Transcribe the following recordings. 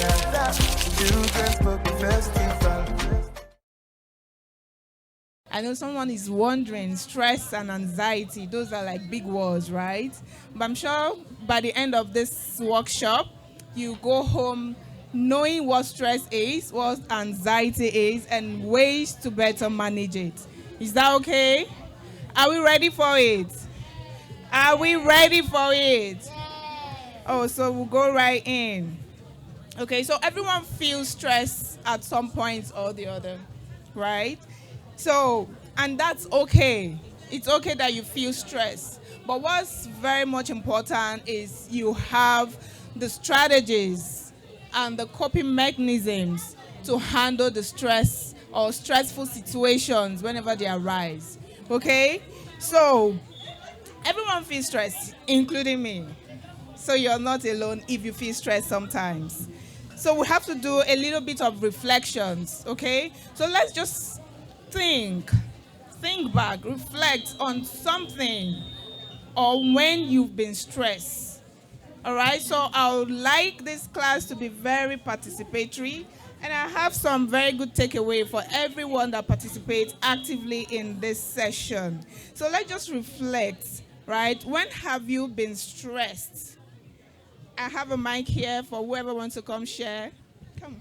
Children's Book Festival. I know someone is wondering, stress and anxiety, those are like big words, right? But I'm sure by the end of this workshop, you go home knowing what stress is, what anxiety is, and ways to better manage it. Is that okay? Are we ready for it? Are we ready for it? Oh, so we'll go right in. Okay, so everyone feels stress at some point or the other, right? So, and that's okay. It's okay that you feel stress. But what's very much important is you have the strategies and the coping mechanisms to handle the stress or stressful situations whenever they arise. Okay? So, everyone feels stressed, including me. So you're not alone if you feel stressed sometimes. So we have to do a little bit of reflections, okay? So let's just think back, reflect on something or when you've been stressed. All right, so I would like this class to be very participatory, and I have some very good takeaway for everyone that participates actively in this session. So let's just reflect, right? When have you been stressed? I have a mic here for whoever wants to come share. Come.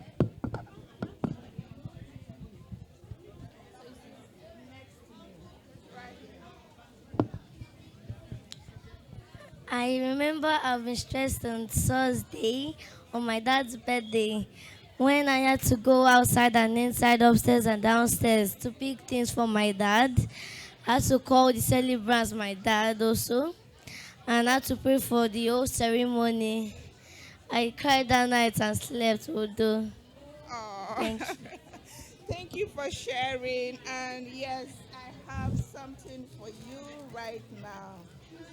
I remember I've been stressed on Thursday on my dad's birthday when I had to go outside and inside, upstairs and downstairs to pick things for my dad. I had to call the celebrants my dad also, and I had to pray for the whole ceremony. I cried that night and slept, although. Aw. Thank you. Thank you for sharing. And yes, I have something for you right now.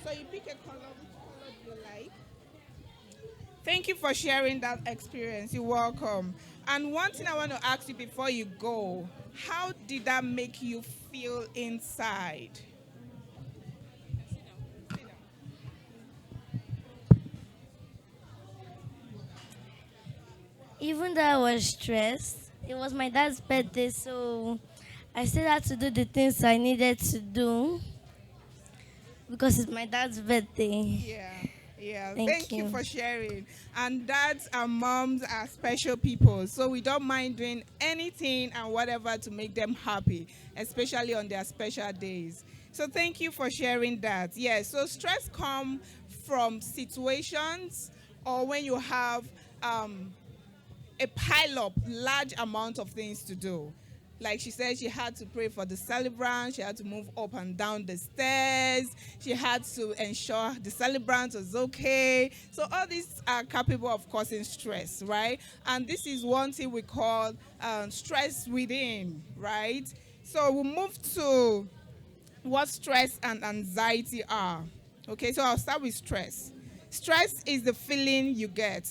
So you pick a color. Which color do you like? Thank you for sharing that experience. You're welcome. And one thing I want to ask you before you go, how did that make you feel inside? Even though I was stressed, it was my dad's birthday, so I still had to do the things I needed to do because it's my dad's birthday. Yeah. Thank Thank you you. for sharing. And dads and moms are special people, so we don't mind doing anything and whatever to make them happy, especially on their special days. So thank you for sharing that. Yeah, so stress comes from situations or when you have a pile up, large amount of things to do. Like she said, she had to pray for the celebrant. She had to move up and down the stairs. She had to ensure the celebrant was okay. So all these are capable of causing stress, right? And this is one thing we call stress within, right? So we'll move to what stress and anxiety are. Okay, so I'll start with stress. Stress is the feeling you get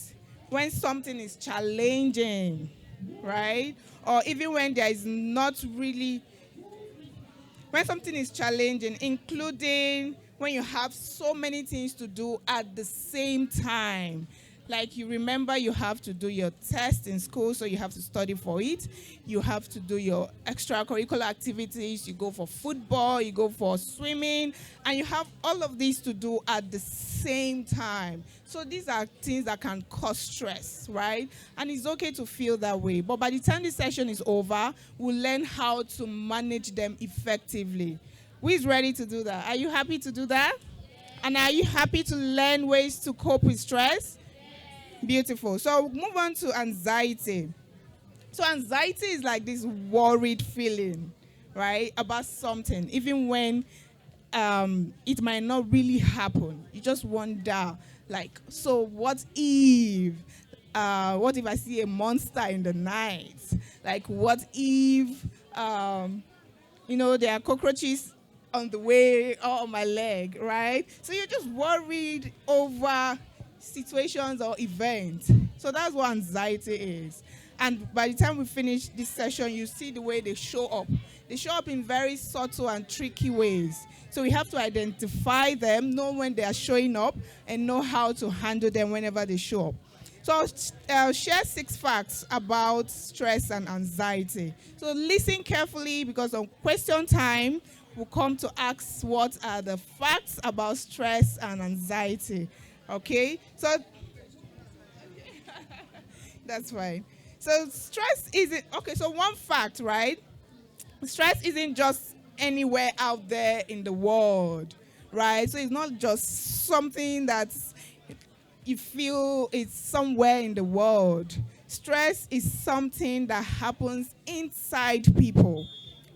when something is challenging, right? Or even when there is not really, when something is challenging, including when you have so many things to do at the same time. Like you remember you have to do your test in school, so you have to study for it. You have to do your extracurricular activities. You go for football, you go for swimming, and you have all of these to do at the same time. So these are things that can cause stress, right? And it's okay to feel that way. But by the time this session is over, we'll learn how to manage them effectively. Who is ready to do that? Are you happy to do that? And are you happy to learn ways to cope with stress? Beautiful. So move on to anxiety. So anxiety is like this worried feeling, right, about something, even when it might not really happen. You just wonder, like, so what if? What if I see a monster in the night? Like, what if, there are cockroaches on the way or on my leg, right? So you're just worried over situations or events. So that's what anxiety is. And by the time we finish this session, you see the way they show up. They show up in very subtle and tricky ways. So we have to identify them, know when they are showing up, and know how to handle them whenever they show up. So share 6 facts about stress and anxiety. So listen carefully, because on question time, we'll come to ask what are the facts about stress and anxiety. Okay? So that's fine. So stress isn't, okay, so one fact, right? Stress isn't just anywhere out there in the world, right? So it's not just something that's you feel it's somewhere in the world. Stress is something that happens inside people.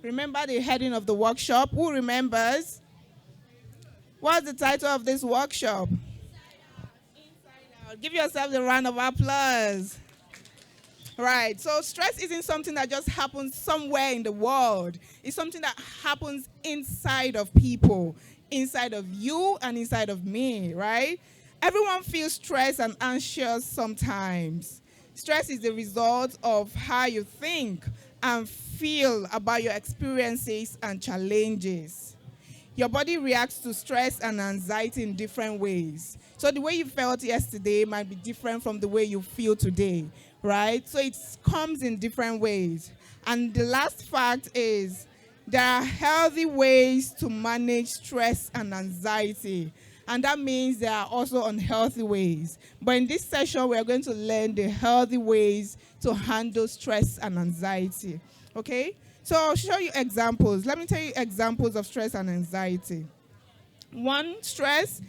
Remember the heading of the workshop? Who remembers? What's the title of this workshop? Inside Out. Give yourself a round of applause. Right, so stress isn't something that just happens somewhere in the world. It's something that happens inside of people, inside of you and inside of me, right? Everyone feels stressed and anxious sometimes. Stress is the result of how you think and feel about your experiences and challenges. Your body reacts to stress and anxiety in different ways. So the way you felt yesterday might be different from the way you feel today, right? So it comes in different ways. And the last fact is there are healthy ways to manage stress and anxiety. And that means there are also unhealthy ways. But in this session, we are going to learn the healthy ways to handle stress and anxiety. Okay? So I'll show you examples. Let me tell you examples of stress and anxiety. 1, stress,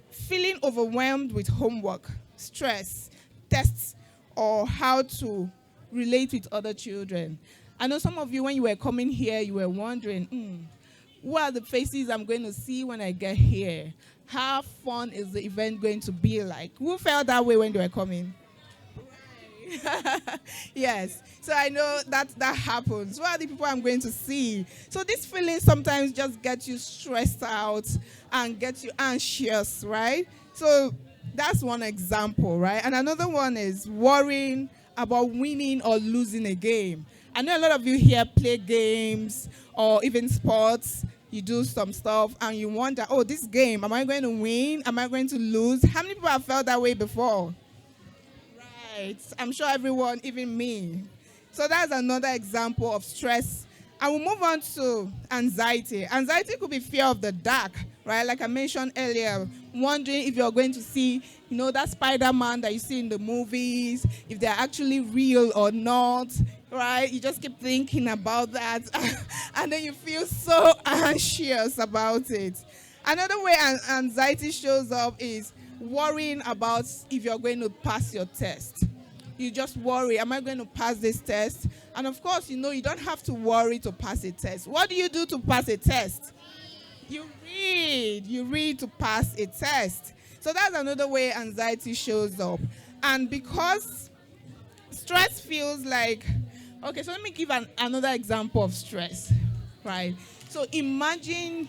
feeling overwhelmed with homework, stress, tests, or how to relate with other children. I know some of you, when you were coming here, you were wondering, what are the faces I'm going to see when I get here? How fun is the event going to be like? Who felt that way when they were coming? Yes. So I know that happens. What are the people I'm going to see? So this feeling sometimes just gets you stressed out and gets you anxious, right? So that's one example, right? And another one is worrying about winning or losing a game. I know a lot of you here play games or even sports. You do some stuff and you wonder, oh, this game, am I going to win? Am I going to lose? How many people have felt that way before? Right. I'm sure everyone, even me. So that's another example of stress. And we'll move on to anxiety. Anxiety could be fear of the dark, right? Like I mentioned earlier, wondering if you're going to see, that Spider-Man that you see in the movies, if they're actually real or not, right? You just keep thinking about that, and then you feel so anxious about it. Another way anxiety shows up is worrying about if you're going to pass your test. You just worry, am I going to pass this test? And of course, you don't have to worry to pass a test. What do you do to pass a test? You read. You read to pass a test. So that's another way anxiety shows up. And because stress feels like, okay, so let me give another example of stress, right? So imagine,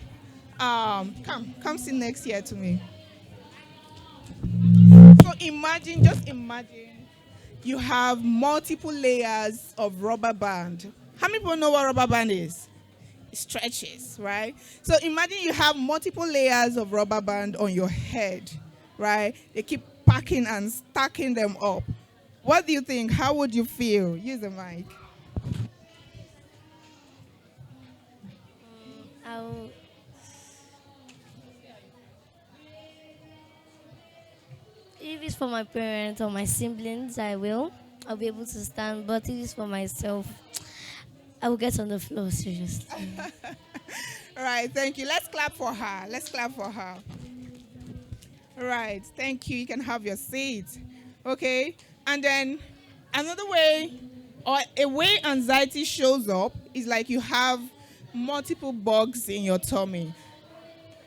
come sit next here to me. So just imagine you have multiple layers of rubber band. How many people know what rubber band is? It stretches, right? So imagine you have multiple layers of rubber band on your head, right? They keep packing and stacking them up. What do you think? How would you feel? Use the mic. If it's for my parents or my siblings, I'll be able to stand. But if it's for myself, I will get on the floor, seriously. All right, thank you. Let's clap for her. All right, thank you. You can have your seat. Okay, and then another way, or a way anxiety shows up is like you have multiple bugs in your tummy.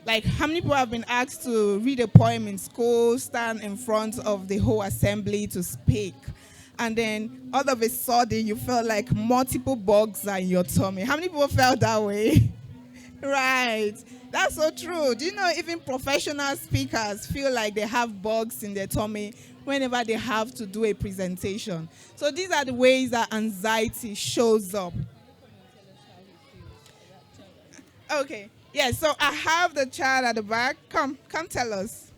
Like, how many people have been asked to read a poem in school, stand in front of the whole assembly to speak, and then all of a sudden you felt like multiple bugs are in your tummy? How many people felt that way? Right. That's so true. Do you know even professional speakers feel like they have bugs in their tummy whenever they have to do a presentation? So these are the ways that anxiety shows up. Okay. Yeah, so I have the child at the back. Come tell us.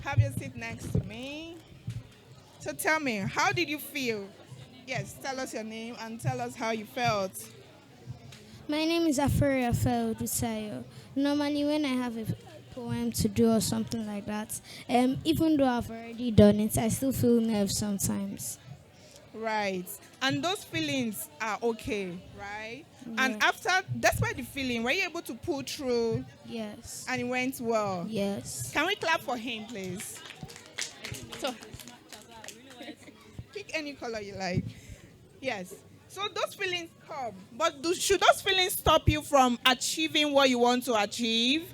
Have your seat next to me. So tell me, how did you feel? Yes, tell us your name and tell us how you felt. My name is Afuria Feldusayo. Normally, when I have a poem to do or something like that, even though I've already done it, I still feel nerves sometimes. Right. And those feelings are okay, right? Yeah. And after, despite the feeling, were you able to pull through Yes. and it went well? Yes. Can we clap for him, please? So, pick any color you like. Yes. So those feelings come. But should those feelings stop you from achieving what you want to achieve?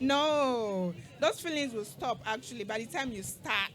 No. Those feelings will stop actually by the time you start.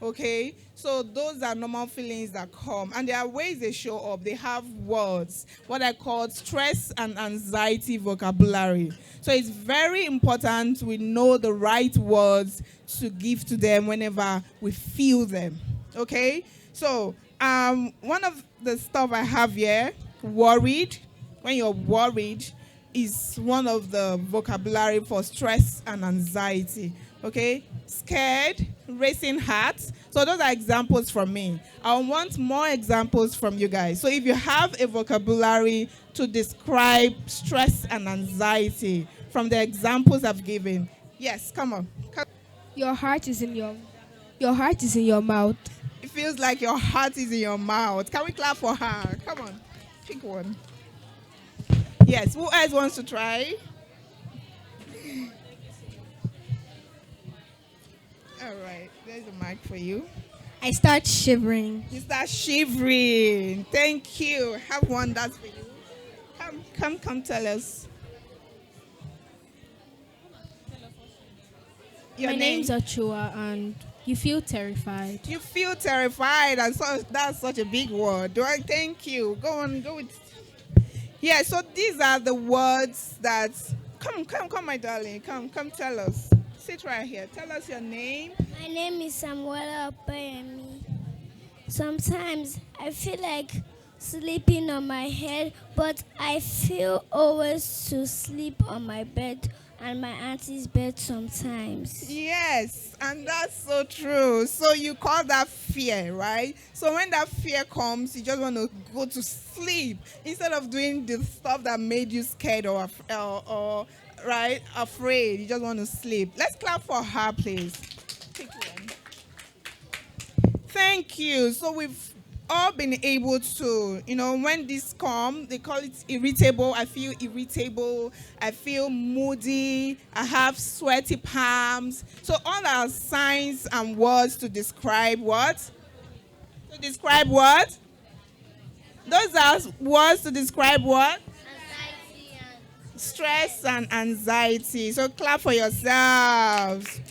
Okay? So those are normal feelings that come. And there are ways they show up. They have words, what I call stress and anxiety vocabulary. So it's very important we know the right words to give to them whenever we feel them. Okay? So one of the stuff I have here, worried, when you're worried, is one of the vocabulary for stress and anxiety. Okay? Scared, racing heart. So those are examples from me. I want more examples from you guys. So if you have a vocabulary to describe stress and anxiety from the examples I've given, yes, come on. Your heart is in your mouth. It feels like your heart is in your mouth. Can we clap for her? Come on, pick one. Yes, who else wants to try? All right, there's a mic for you. I start shivering. You start shivering. Thank you. Have one that's for you. Come, tell us. Your My name? name's Achua, and you feel terrified. You feel terrified, and so that's such a big word. Do I thank you? Go on, go with. Yeah, so these are the words that. Come, my darling. Come, tell us. Sit right here. Tell us your name. My name is Samuela Opeyemi. Sometimes I feel like sleeping on my head, but I feel always to sleep on my bed and my auntie's bed sometimes. Yes, and that's so true. So you call that fear, right? So when that fear comes, you just want to go to sleep instead of doing the stuff that made you scared or right, afraid. You just want to sleep. Let's clap for her, please. Pick one. Thank you. So we've all been able to, when this come, they call it irritable. I feel irritable. I feel moody. I have sweaty palms. So all our signs and words to describe what? To describe what? Those are words to describe what? Stress and anxiety. So clap for yourselves.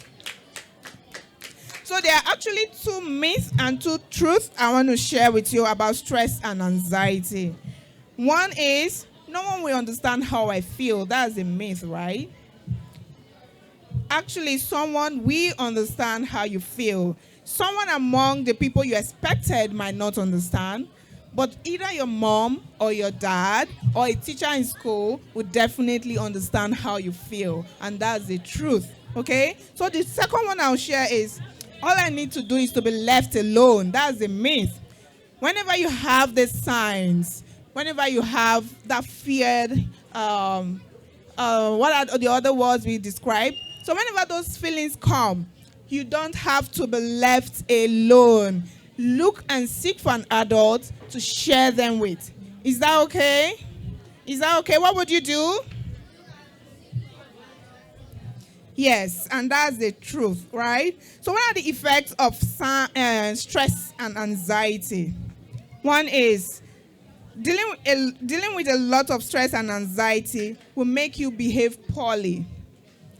So there are actually 2 myths and 2 truths I want to share with you about stress and anxiety. One is, no one will understand how I feel. That's a myth, right? Actually, someone will understand how you feel. Someone among the people you expected might not understand. But either your mom or your dad or a teacher in school would definitely understand how you feel. And that's the truth. Okay? So the second one I'll share is, all I need to do is to be left alone. That's a myth. Whenever you have the signs, whenever you have that feared, what are the other words we describe? So whenever those feelings come, you don't have to be left alone. Look and seek for an adult to share them with. Is that okay? Is that okay? What would you do? Yes, and that's the truth, right? So what are the effects of stress and anxiety? One is dealing with a lot of stress and anxiety will make you behave poorly,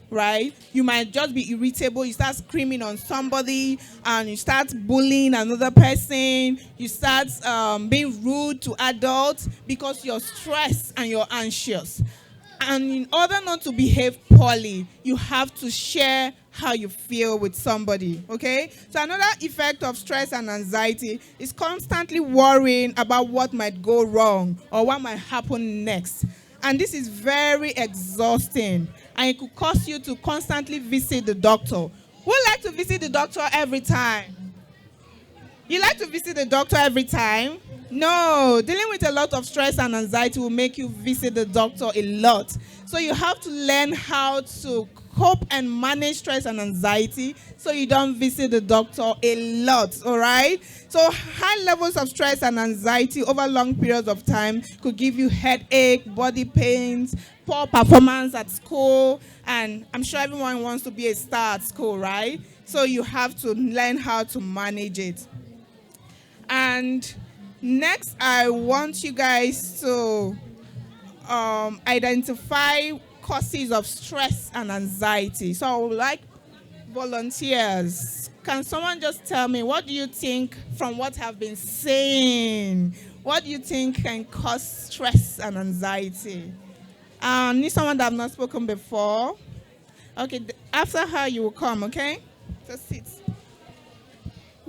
right? You might just be irritable. You start screaming on somebody and you start bullying another person. You start being rude to adults because you're stressed and you're anxious. And in order not to behave poorly, you have to share how you feel with somebody, okay? So another effect of stress and anxiety is constantly worrying about what might go wrong or what might happen next. And this is very exhausting. And it could cause you to constantly visit the doctor. Who like to visit the doctor every time? You like to visit the doctor every time? No, dealing with a lot of stress and anxiety will make you visit the doctor a lot. So you have to learn how to cope and manage stress and anxiety so you don't visit the doctor a lot, all right? So high levels of stress and anxiety over long periods of time could give you headache, body pains, poor performance at school, and I'm sure everyone wants to be a star at school, right? So you have to learn how to manage it. And next, I want you guys to identify causes of stress and anxiety. So I would like volunteers. Can someone just tell me, what do you think from what I've been saying? What do you think can cause stress and anxiety? Need someone that I've not spoken before. Okay, after her you will come, okay? Just sit.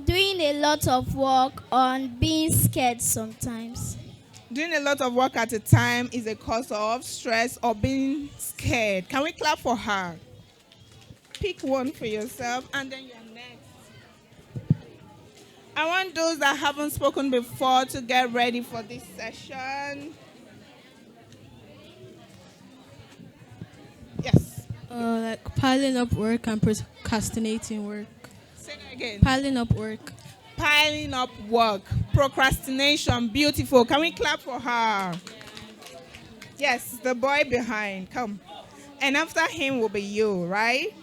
Doing a lot of work on being scared sometimes. Doing a lot of work at a time is a cause of stress or being scared. Can we clap for her? Pick one for yourself and then you're next. I want those that haven't spoken before to get ready for this session. Yes. Like piling up work and procrastinating work. Say that again. Piling up work. Piling up work. Procrastination. Beautiful. Can we clap for her? Yes, the boy behind. Come. And after him will be you, right?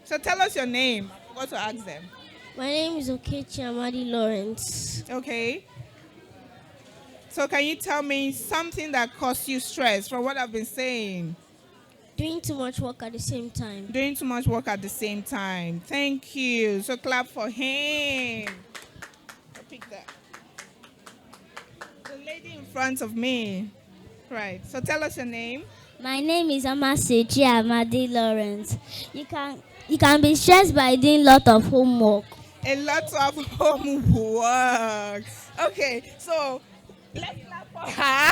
So tell us your name. I forgot to ask them. My name is Okechi Amadi Lawrence. Okay. So can you tell me something that caused you stress from what I've been saying? Doing too much work at the same time. Doing too much work at the same time. Thank you. So clap for him. I'll pick that. The lady in front of me. Right. So tell us your name. My name is Amasechi Amadi Lawrence. You can be stressed by doing a lot of homework. A lot of homework. Okay. So let's clap for her.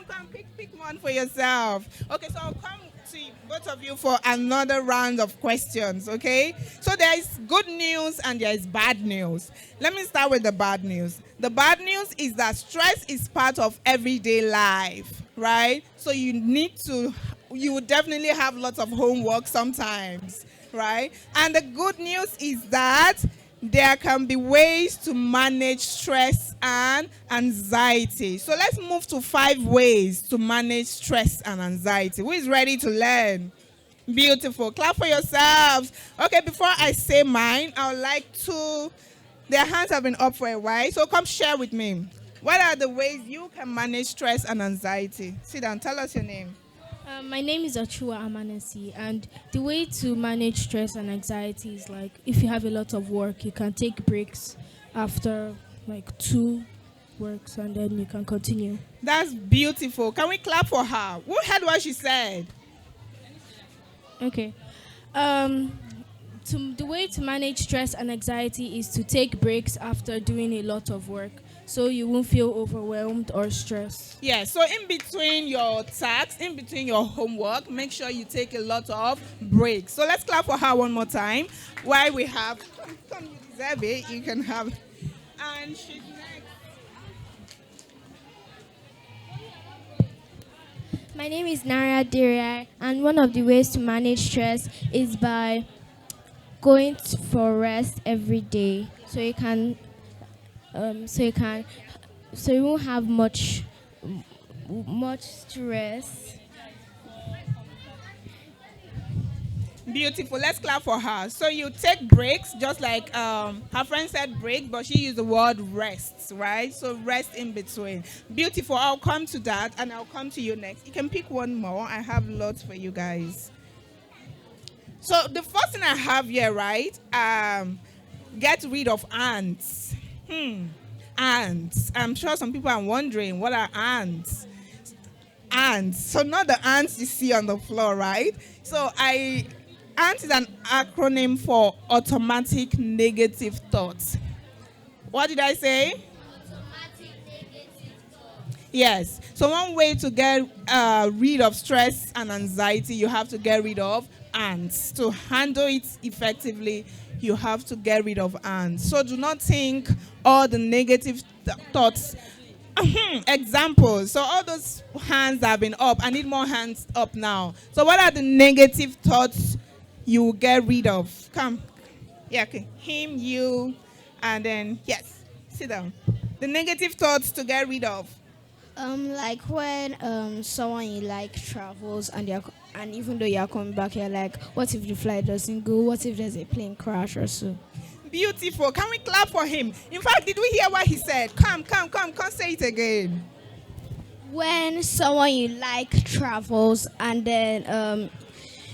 Come, pick one for yourself. Okay, so I'll come to both of you for another round of questions, okay? So there is good news and there is bad news. Let me start with the bad news. The bad news is that stress is part of everyday life, right? So you would definitely have lots of homework sometimes, right? And the good news is that there can be ways to manage stress and anxiety. So let's move to 5 ways to manage stress and anxiety. Who is ready to learn? Beautiful. Clap for yourselves. Okay, before I say mine, I would like to... Their hands have been up for a while, so come share with me. What are the ways you can manage stress and anxiety? Sit down. Tell us your name. My name is Achua Amanesi, and the way to manage stress and anxiety is like if you have a lot of work, you can take breaks after like 2 works and then you can continue. That's beautiful. Can we clap for her? Who heard what she said? Okay. The way to manage stress and anxiety is to take breaks after doing a lot of work, so you won't feel overwhelmed or stressed. Yeah, so in between your tasks, in between your homework, make sure you take a lot of breaks. So let's clap for her one more time. While we have, come, you deserve it, you can have, and she's next. My name is Nara Diria, and one of the ways to manage stress is by going for rest every day, so you won't have much stress. Beautiful. Let's clap for her. So you take breaks, just like her friend said break, but she used the word rest, right? So rest in between. Beautiful. I'll come to that, and I'll come to you next. You can pick one more. I have lots for you guys. So the first thing I have here, right? Get rid of ants. Ants. I'm sure some people are wondering, what are ants? Ants. So not the ants you see on the floor, right? So ant is an acronym for automatic negative thoughts. What did I say? Automatic negative thoughts. Yes. So one way to get rid of stress and anxiety, you have to get rid of ants. To handle it effectively, you have to get rid of ants. So do not think all the negative thoughts. Examples. So all those hands have been up. I need more hands up now. So what are the negative thoughts you will get rid of? Come. Yeah, okay. Him, you, and then, yes, sit down. The negative thoughts to get rid of. Like when someone you like travels and even though you're coming back, you're like, what if the flight doesn't go? What if there's a plane crash or so? Beautiful. Can we clap for him? In fact, did we hear what he said? Come, say it again. When someone you like travels and then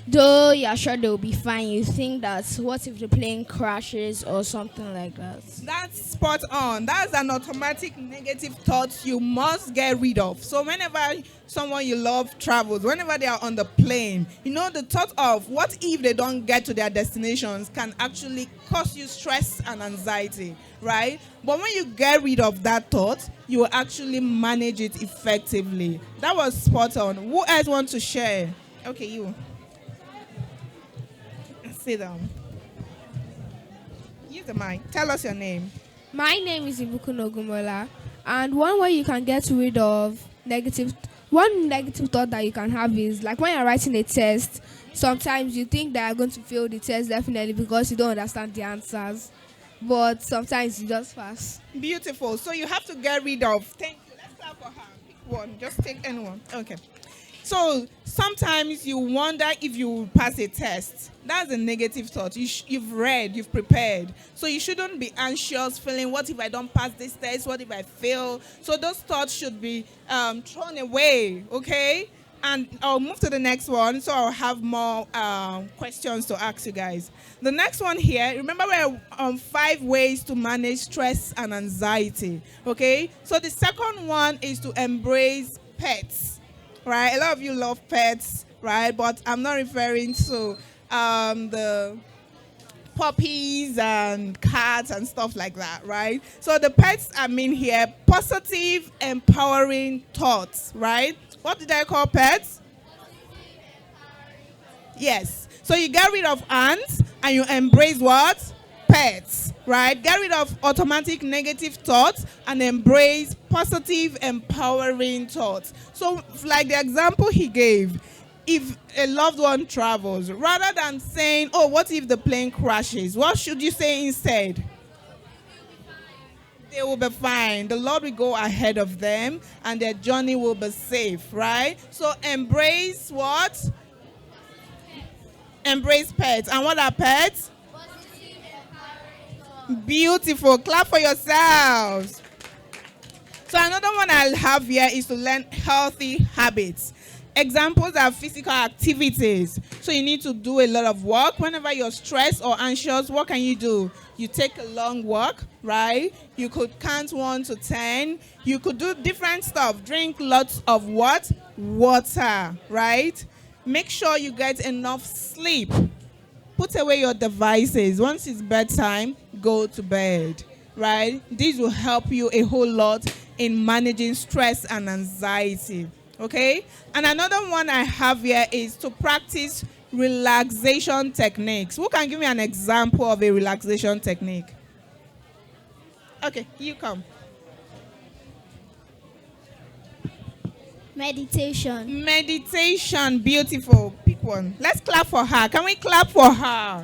though you're sure they'll be fine, you think that what if the plane crashes or something like that? That's spot on. That's an automatic negative thought you must get rid of. So whenever someone you love travels, whenever they are on the plane, the thought of what if they don't get to their destinations can actually cause you stress and anxiety, right? But when you get rid of that thought, you will actually manage it effectively. That was spot on. Who else wants to share? Okay, you. Sit down. Use the mic. Tell us your name. My name is Ibukun Ogumola, and one way you can get rid of one negative thought that you can have is like when you're writing a test, sometimes you think that you're going to fail the test definitely because you don't understand the answers, but sometimes you just pass. Beautiful. So you have to get rid of. Thank you. Let's start for her. Pick one. Just take anyone. Okay. So sometimes you wonder if you will pass a test. That's a negative thought. You've read, you've prepared. So you shouldn't be anxious, feeling, what if I don't pass this test? What if I fail? So those thoughts should be thrown away, okay? And I'll move to the next one, so I'll have more questions to ask you guys. The next one here, remember we're on 5 ways to manage stress and anxiety, okay? So the second one is to embrace pets. Right, a lot of you love pets, right? But I'm not referring to the puppies and cats and stuff like that, right? So the pets I mean here, positive, empowering thoughts, right? What did I call pets? Yes. So you get rid of ants and you embrace what? Pets, right? Get rid of automatic negative thoughts and embrace positive, empowering thoughts. So, like the example he gave, if a loved one travels, rather than saying, oh, what if the plane crashes? What should you say instead? They will be fine. The Lord will go ahead of them and their journey will be safe, right? So embrace what? Embrace pets. And what are pets? Beautiful. Clap for yourselves. So another one I'll have here is to learn healthy habits. Examples are physical activities. So you need to do a lot of work. Whenever you're stressed or anxious, what can you do? You take a long walk, right? You could count 1 to 10. You could do different stuff. Drink lots of what? Water, right? Make sure you get enough sleep. Put away your devices. Once it's bedtime, go to bed, right? This will help you a whole lot in managing stress and anxiety, okay? And another one I have here is to practice relaxation techniques. Who can give me an example of a relaxation technique? Okay, you come. Meditation. Meditation, beautiful. Pick one. Let's clap for her. Can we clap for her?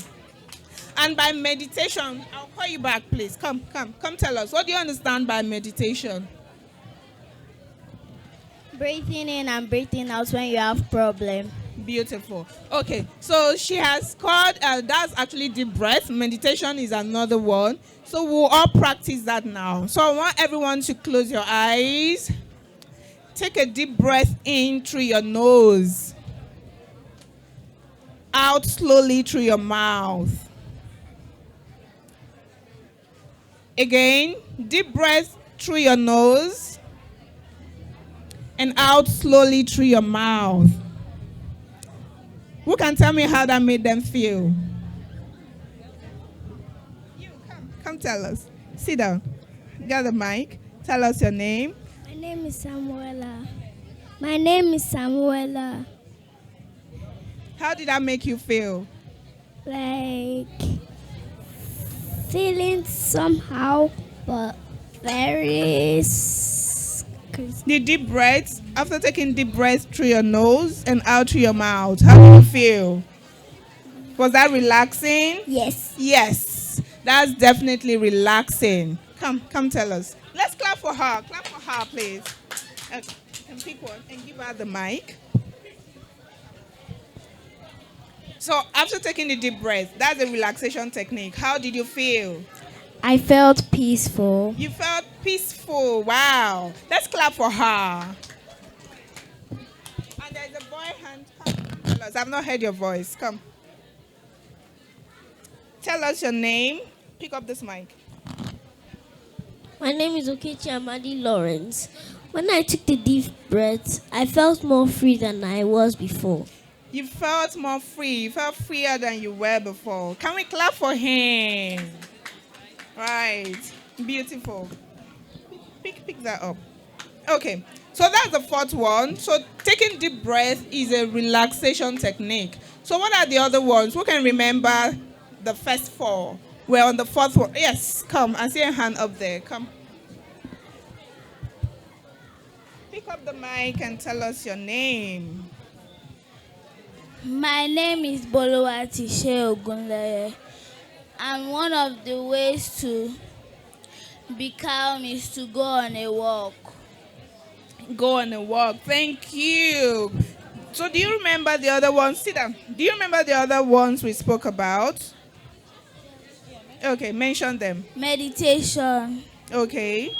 And by meditation, I'll call you back, please. Come tell us. What do you understand by meditation? Breathing in and breathing out when you have problem. Beautiful. Okay, so she has called, that's actually deep breath. Meditation is another one. So we'll all practice that now. So I want everyone to close your eyes. Take a deep breath in through your nose. Out slowly through your mouth. Again, deep breath through your nose. And out slowly through your mouth. Who can tell me how that made them feel? You, come tell us. Sit down. Get the mic. Tell us your name. My name is Samuela. My name is Samuela. How did that make you feel? Like feeling somehow, but very. The deep breaths, after taking deep breaths through your nose and out through your mouth, how did you feel? Was that relaxing? Yes. Yes, that's definitely relaxing. Come tell us. Let's clap for her. Clap for her, please. You can pick one and give her the mic. So after taking the deep breath, that's a relaxation technique. How did you feel? I felt peaceful. You felt peaceful. Wow. Let's clap for her. And there's a boy hand. Come tell us. I've not heard your voice. Come. Tell us your name. Pick up this mic. My name is Okechi Amadi Lawrence. When I took the deep breath, I felt more free than I was before. You felt more free. You felt freer than you were before. Can we clap for him? Right. Beautiful. Pick that up. Okay. So that's the fourth one. So taking deep breath is a relaxation technique. So what are the other ones? Who can remember the first four? We're on the fourth one. Yes, come. I see a hand up there. Come. Pick up the mic and tell us your name. My name is Boluwati Ogunleye, and one of the ways to be calm is to go on a walk. Go on a walk. Thank you. So do you remember the other ones? Sit down. Do you remember the other ones we spoke about? Okay, mention them. Meditation. Okay.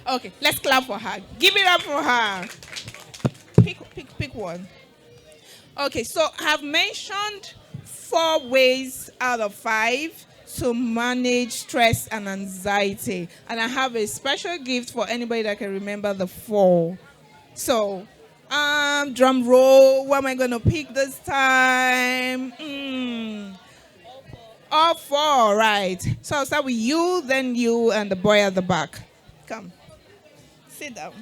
Okay, let's clap for her. Give it up for her. Pick one. Okay, so I've mentioned 4 ways out of 5 to manage stress and anxiety. And I have a special gift for anybody that can remember the 4. So, drum roll. What am I going to pick this time? All 4, right. So I'll start with you, then you, and the boy at the back. Come. Sit down.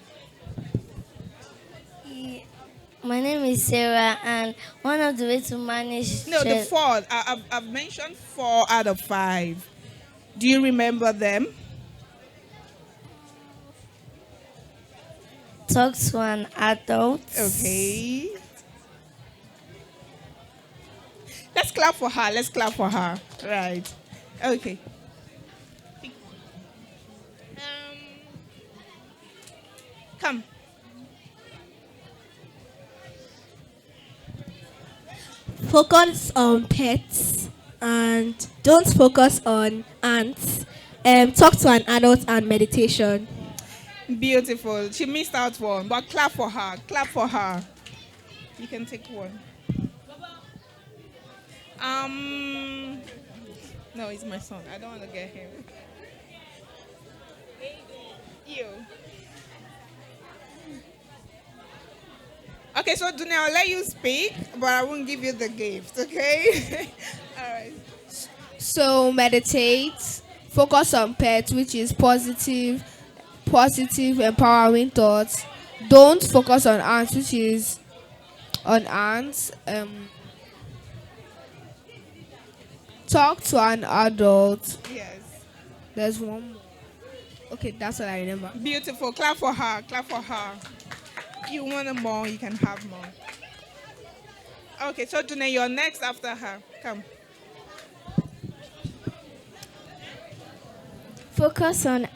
My name is Sarah, and one of the ways to manage No, the stress. 4. I've mentioned 4 out of 5. Do you remember them? Talk to an adult. Okay. Let's clap for her. Let's clap for her. Right. Okay. Come. Focus on pets and don't focus on ants. Talk to an adult and meditation. Beautiful. She missed out one, but clap for her. Clap for her. You can take one. No, it's my son. I don't want to get him. You. Okay, so Dunia, I'll let you speak, but I won't give you the gift, okay? All right. So meditate, focus on pets, which is positive, empowering thoughts. Don't focus on ants, which is on ants. Talk to an adult. Yes. There's one more. Okay, that's what I remember. Beautiful. Clap for her. Clap for her. You want more, you can have more. Okay, so Dunia, you're next after her. Come. Focus on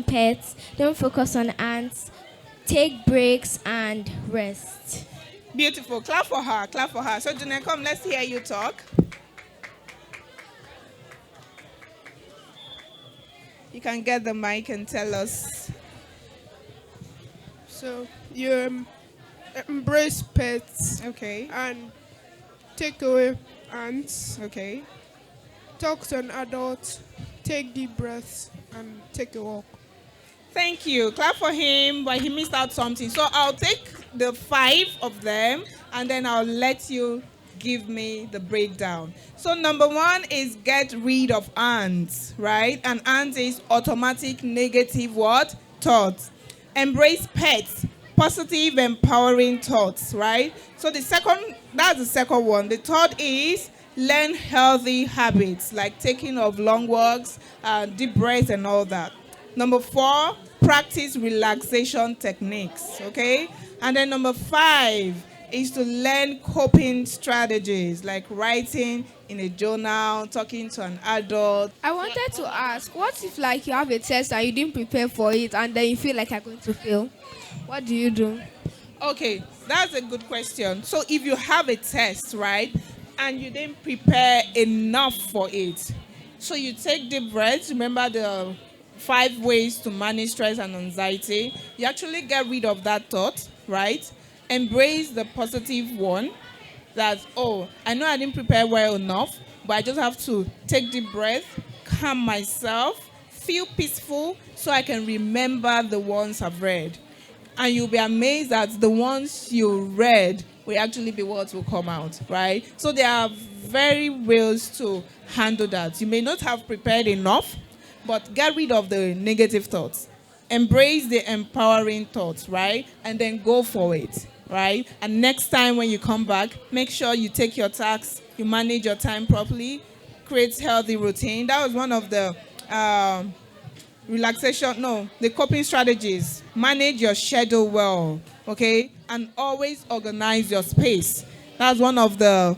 pets. Don't focus on ants. Take breaks and rest. Beautiful. Clap for her. Clap for her. So Dunia, come, let's hear you talk. You can get the mic and tell us. So you embrace pets Okay. and take away ants. Okay. Talk to an adult. Take deep breaths and take a walk. Thank you. Clap for him, but he missed out something. So I'll take the 5 of them, and then I'll let you give me the breakdown. So number 1 is get rid of ants, right? And ants is automatic negative what? Thoughts. Embrace pets. positive, empowering thoughts, right? So that's the second one. The third is learn healthy habits, like taking of long walks, deep breaths, and all that. Number 4, practice relaxation techniques, okay? And then number 5 is to learn coping strategies, like writing in a journal, talking to an adult. I wanted to ask, what if like you have a test and you didn't prepare for it and then you feel like you're going to fail? What do you do? Okay, that's a good question. So if you have a test, right, and you didn't prepare enough for it, so you take deep breaths. Remember the 5 ways to manage stress and anxiety. You actually get rid of that thought, right? Embrace the positive one. That, oh, I know I didn't prepare well enough, but I just have to take deep breath, calm myself, feel peaceful so I can remember the ones I've read. And you'll be amazed that the ones you read will actually be what will come out, right? So there are very ways to handle that. You may not have prepared enough, but get rid of the negative thoughts. Embrace the empowering thoughts, right? And then go for it, right? And next time when you come back, make sure you take your tasks, you manage your time properly, create healthy routine. That was one of the the coping strategies. Manage your schedule well, okay? And always organize your space. That's one of the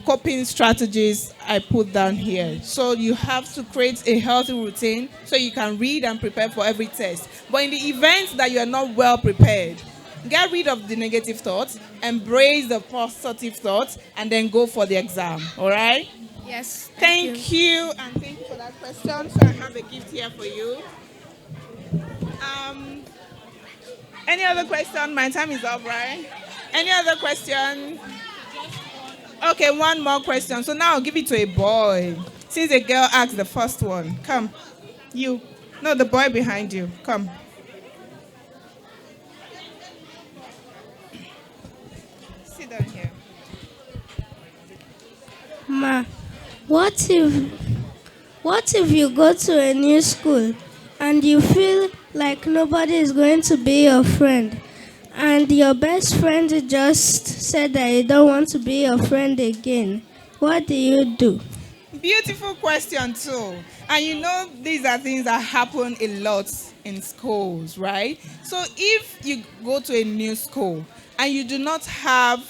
coping strategies I put down here. So you have to create a healthy routine so you can read and prepare for every test. But in the event that you are not well prepared, get rid of the negative thoughts, embrace the positive thoughts, and then go for the exam, all right? Yes. Thank you, and thank you for that question. So I have a gift here for you. Any other question? My time is up, right? Any other question? Okay, one more question. So now I'll give it to a boy. Since a girl asked the first one. Come. You. No, the boy behind you. Come. Sit down here. Ma, what if you go to a new school and you feel like nobody is going to be your friend, and your best friend just said that you don't want to be your friend again? What do you do? Beautiful question too. And you know these are things that happen a lot in schools, right? So if you go to a new school and you do not have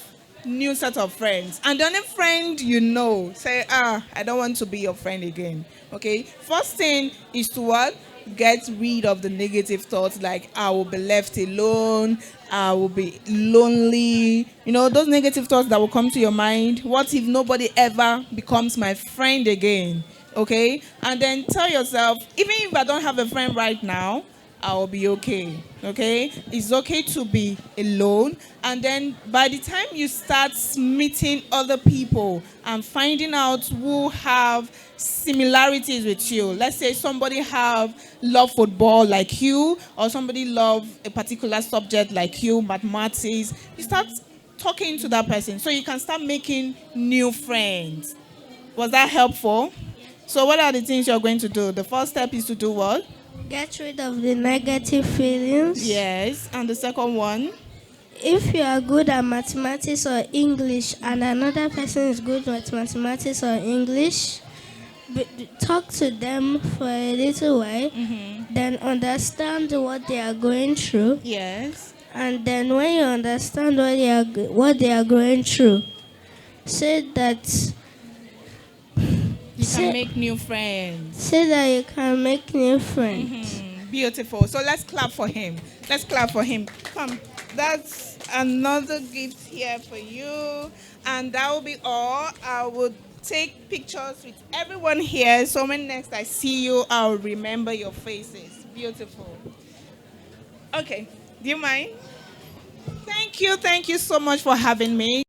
new set of friends, and the only friend you know say, I don't want to be your friend again, okay? First thing is to what? Get rid of the negative thoughts like I will be left alone, I will be lonely. You know, those negative thoughts that will come to your mind. What if nobody ever becomes my friend again? Okay? And then tell yourself, even if I don't have a friend right now, I'll be okay. Okay? It's okay to be alone. And then by the time you start meeting other people and finding out who have similarities with you, let's say somebody love football like you, or somebody love a particular subject like you, mathematics, you start talking to that person so you can start making new friends. Was that helpful? So what are the things you're going to do? The first step is to do what? Get rid of the negative feelings. Yes. And the second one? If you are good at mathematics or English and another person is good at mathematics or English, talk to them for a little while, then understand what they are going through. Yes. And then when you understand what they are going through, say that you can make new friends. Say that you can make new friends. Beautiful. So let's clap for him. Let's clap for him. Come. That's another gift here for you. And that will be all. I will take pictures with everyone here. So when next I see you, I'll remember your faces. Beautiful. Okay. Do you mind? Thank you. Thank you so much for having me.